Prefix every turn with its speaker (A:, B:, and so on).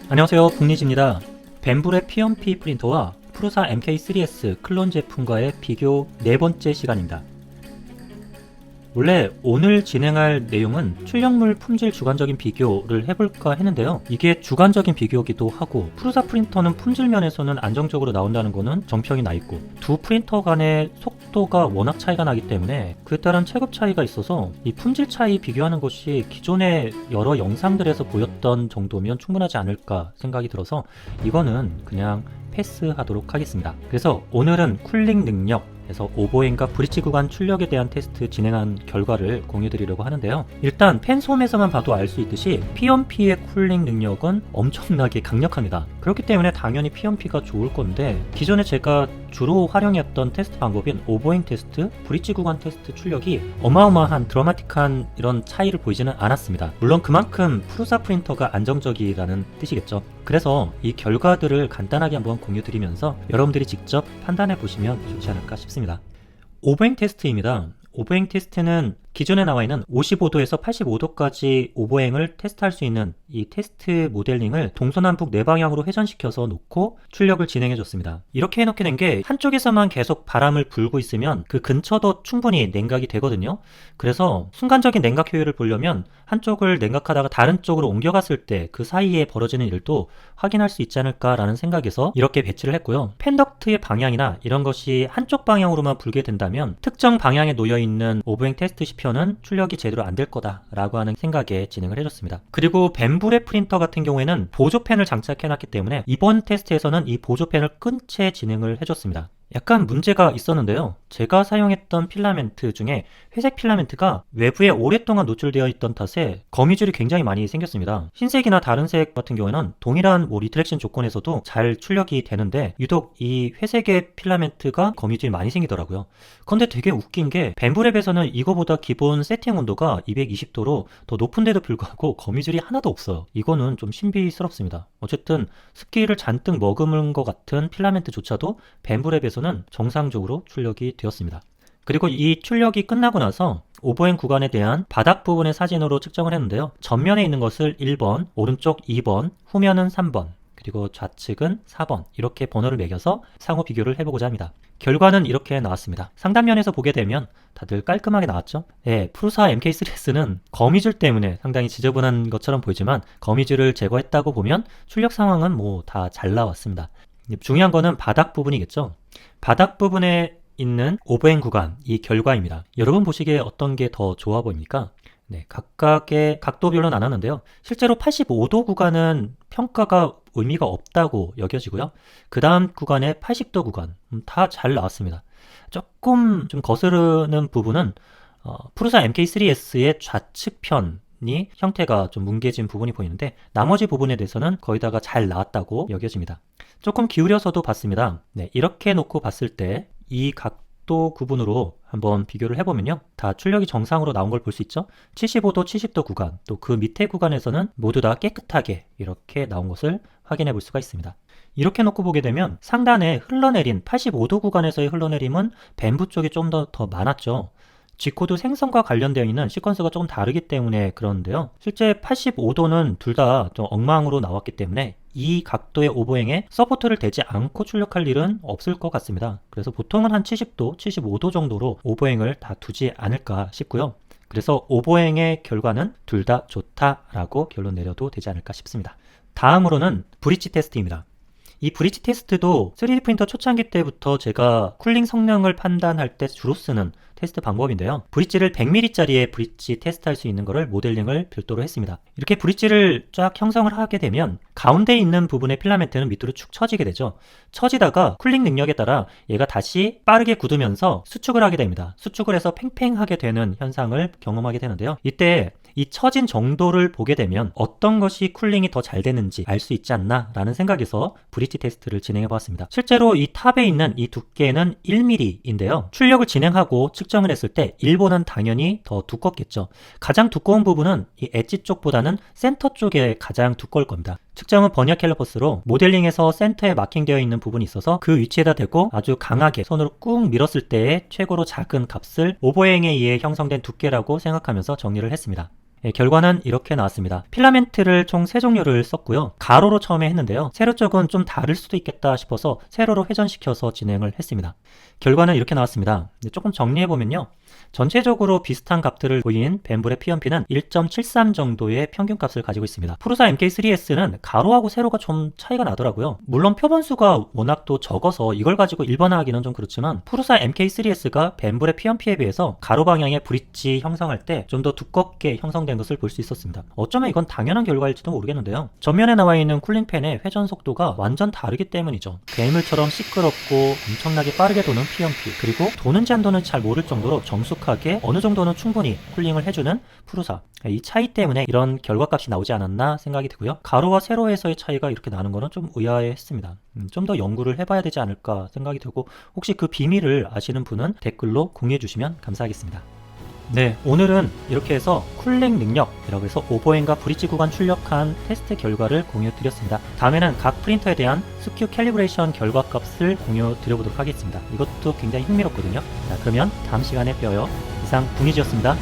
A: 안녕하세요, 북리지입니다. 벤불의 P1P 프린터와 프루사 MK3S 클론 제품과의 비교 네 번째 시간입니다. 원래 오늘 진행할 내용은 출력물 품질 주관적인 비교를 해볼까 했는데요. 이게 주관적인 비교이기도 하고 프루사 프린터는 품질 면에서는 안정적으로 나온다는 거는 정평이 나 있고 두 프린터 간의 속도가 워낙 차이가 나기 때문에 그에 따른 체급 차이가 있어서 이 품질 차이 비교하는 것이 기존의 여러 영상들에서 보였던 정도면 충분하지 않을까 생각이 들어서 이거는 그냥 패스하도록 하겠습니다. 그래서 오늘은 쿨링 능력 그래서 오버행과 브릿지 구간 출력에 대한 테스트 진행한 결과를 공유드리려고 하는데요. 일단 팬솜에서만 봐도 알 수 있듯이 P1P의 쿨링 능력은 엄청나게 강력합니다. 그렇기 때문에 당연히 P1P가 좋을 건데 기존에 제가 주로 활용했던 테스트 방법인 오버행 테스트, 브릿지 구간 테스트 출력이 어마어마한 드라마틱한 이런 차이를 보이지는 않았습니다. 물론 그만큼 프루사 프린터가 안정적이라는 뜻이겠죠. 그래서 이 결과들을 간단하게 한번 공유드리면서 여러분들이 직접 판단해 보시면 좋지 않을까 싶습니다. 오버행 테스트입니다. 오버행 테스트는 기존에 나와 있는 55도에서 85도까지 오버행을 테스트할 수 있는 이 테스트 모델링을 동서남북 네 방향으로 회전시켜서 놓고 출력을 진행해 줬습니다. 이렇게 해놓게 된 게 한쪽에서만 계속 바람을 불고 있으면 그 근처도 충분히 냉각이 되거든요. 그래서 순간적인 냉각 효율을 보려면 한쪽을 냉각하다가 다른 쪽으로 옮겨갔을 때 그 사이에 벌어지는 일도 확인할 수 있지 않을까라는 생각에서 이렇게 배치를 했고요. 팬덕트의 방향이나 이런 것이 한쪽 방향으로만 불게 된다면 특정 방향에 놓여있는 오버행 테스트 시편은 출력이 제대로 안 될 거다라고 하는 생각에 진행을 해줬습니다. 그리고 벤불의 프린터 같은 경우에는 보조팬을 장착해놨기 때문에 이번 테스트에서는 이 보조팬을 끈 채 진행을 해줬습니다. 약간 문제가 있었는데요. 제가 사용했던 필라멘트 중에 회색 필라멘트가 외부에 오랫동안 노출되어 있던 탓에 거미줄이 굉장히 많이 생겼습니다. 흰색이나 다른 색 같은 경우에는 동일한 리트랙션 조건에서도 잘 출력이 되는데 유독 이 회색의 필라멘트가 거미줄이 많이 생기더라고요. 근데 되게 웃긴 게 벤불앱에서는 이거보다 기본 세팅 온도가 220도로 더 높은데도 불구하고 거미줄이 하나도 없어요. 이거는 좀 신비스럽습니다. 어쨌든 습기를 잔뜩 머금은 것 같은 필라멘트조차도 벤불앱에서는 정상적으로 출력이 되었습니다. 그리고 이 출력이 끝나고 나서 오버행 구간에 대한 바닥 부분의 사진으로 측정을 했는데요. 전면에 있는 것을 1번, 오른쪽 2번, 후면은 3번, 그리고 좌측은 4번 이렇게 번호를 매겨서 상호 비교를 해보고자 합니다. 결과는 이렇게 나왔습니다. 상단면에서 보게 되면 다들 깔끔하게 나왔죠? 네, 프루사 MK3S는 거미줄 때문에 상당히 지저분한 것처럼 보이지만 거미줄을 제거했다고 보면 출력 상황은 뭐 다 잘 나왔습니다. 중요한 거는 바닥 부분이겠죠. 바닥 부분에 있는 오버행 구간, 이 결과입니다. 여러분 보시기에 어떤 게 더 좋아 보입니까? 네, 각각의 각도별로 나눴는데요. 실제로 85도 구간은 평가가 의미가 없다고 여겨지고요. 그 다음 구간의 80도 구간, 다 잘 나왔습니다. 조금 좀 거스르는 부분은 프루사 MK3S의 좌측편이 형태가 좀 뭉개진 부분이 보이는데 나머지 부분에 대해서는 거의 다가 잘 나왔다고 여겨집니다. 조금 기울여서도 봤습니다. 네, 이렇게 놓고 봤을 때 이 각도 구분으로 한번 비교를 해보면요. 다 출력이 정상으로 나온 걸 볼 수 있죠. 75도, 70도 구간, 또 그 밑에 구간에서는 모두 다 깨끗하게 이렇게 나온 것을 확인해 볼 수가 있습니다. 이렇게 놓고 보게 되면 상단에 흘러내린 85도 구간에서의 흘러내림은 벤부 쪽이 좀 더 많았죠. G코드 생성과 관련되어 있는 시퀀스가 조금 다르기 때문에 그러는데요. 실제 85도는 둘 다 좀 엉망으로 나왔기 때문에 이 각도의 오버행에 서포트를 대지 않고 출력할 일은 없을 것 같습니다. 그래서 보통은 한 70도, 75도 정도로 오버행을 다 두지 않을까 싶고요. 그래서 오버행의 결과는 둘 다 좋다라고 결론 내려도 되지 않을까 싶습니다. 다음으로는 브릿지 테스트입니다. 이 브릿지 테스트도 3D 프린터 초창기 때부터 제가 쿨링 성능을 판단할 때 주로 쓰는 테스트 방법인데요. 브릿지를 100mm짜리의 브릿지 테스트할 수 있는 거를 모델링을 별도로 했습니다. 이렇게 브릿지를 쫙 형성을 하게 되면 가운데 있는 부분의 필라멘트는 밑으로 축 처지게 되죠. 처지다가 쿨링 능력에 따라 얘가 다시 빠르게 굳으면서 수축을 하게 됩니다. 수축을 해서 팽팽하게 되는 현상을 경험하게 되는데요. 이때 이 처진 정도를 보게 되면 어떤 것이 쿨링이 더 잘 되는지 알 수 있지 않나 라는 생각에서 브릿지 테스트를 진행해 보았습니다. 실제로 이 탑에 있는 이 두께는 1mm인데요. 출력을 진행하고 측정을 했을 때 1보는 당연히 더 두껍겠죠. 가장 두꺼운 부분은 이 엣지 쪽보다는 센터 쪽에 가장 두꺼울 겁니다. 측정은 버니어 캘리퍼스로 모델링에서 센터에 마킹되어 있는 부분이 있어서 그 위치에다 대고 아주 강하게 손으로 꾹 밀었을 때의 최고로 작은 값을 오버행에 의해 형성된 두께라고 생각하면서 정리를 했습니다. 결과는 이렇게 나왔습니다. 필라멘트를 총 3종류를 썼고요. 가로로 처음에 했는데요. 세로 쪽은 좀 다를 수도 있겠다 싶어서 세로로 회전시켜서 진행을 했습니다. 결과는 이렇게 나왔습니다. 조금 정리해보면요. 전체적으로 비슷한 값들을 보인 벤불의 PMP는 1.73 정도의 평균값을 가지고 있습니다. 프루사 MK3S는 가로하고 세로가 좀 차이가 나더라고요. 물론 표본수가 워낙 또 적어서 이걸 가지고 일반화하기는 좀 그렇지만 프루사 MK3S가 벤불의 PMP에 비해서 가로 방향의 브릿지 형성할 때 좀 더 두껍게 형성된 것을 볼 수 있었습니다. 어쩌면 이건 당연한 결과일지도 모르겠는데요. 전면에 나와 있는 쿨링팬의 회전 속도가 완전 다르기 때문이죠. 괴물처럼 시끄럽고 엄청나게 빠르게 도는 PMP, 그리고 도는지 안 도는지 잘 모를 정도로 정숙하게 어느 정도는 충분히 쿨링을 해주는 프루사. 이 차이 때문에 이런 결과값이 나오지 않았나 생각이 들고요. 가로와 세로에서의 차이가 이렇게 나는 거는 좀 의아해했습니다. 좀 더 연구를 해봐야 되지 않을까 생각이 들고, 혹시 그 비밀을 아시는 분은 댓글로 공유해 주시면 감사하겠습니다. 네, 오늘은 이렇게 해서 쿨링 능력이라고 해서 오버행과 브릿지 구간 출력한 테스트 결과를 공유 드렸습니다. 다음에는 각 프린터에 대한 스큐 캘리브레이션 결과값을 공유 드려보도록 하겠습니다. 이것도 굉장히 흥미롭거든요. 자, 그러면 다음 시간에 봬요. 이상 붕이지였습니다.